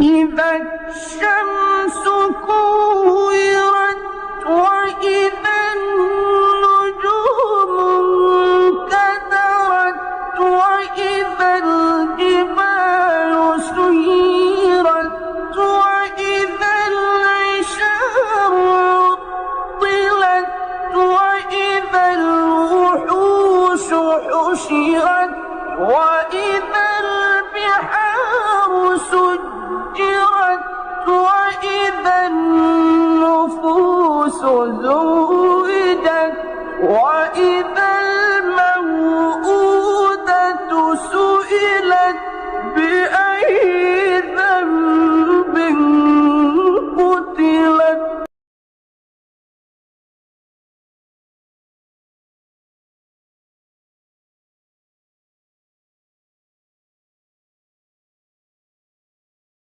إذا الشمس كورت وإذا النجوم انكدرت وإذا الجبال سيرت وإذا العشار عطلت وإذا الوحوش حشرت وإذا البحار سجرت وإذا النفوس زوجت وإذا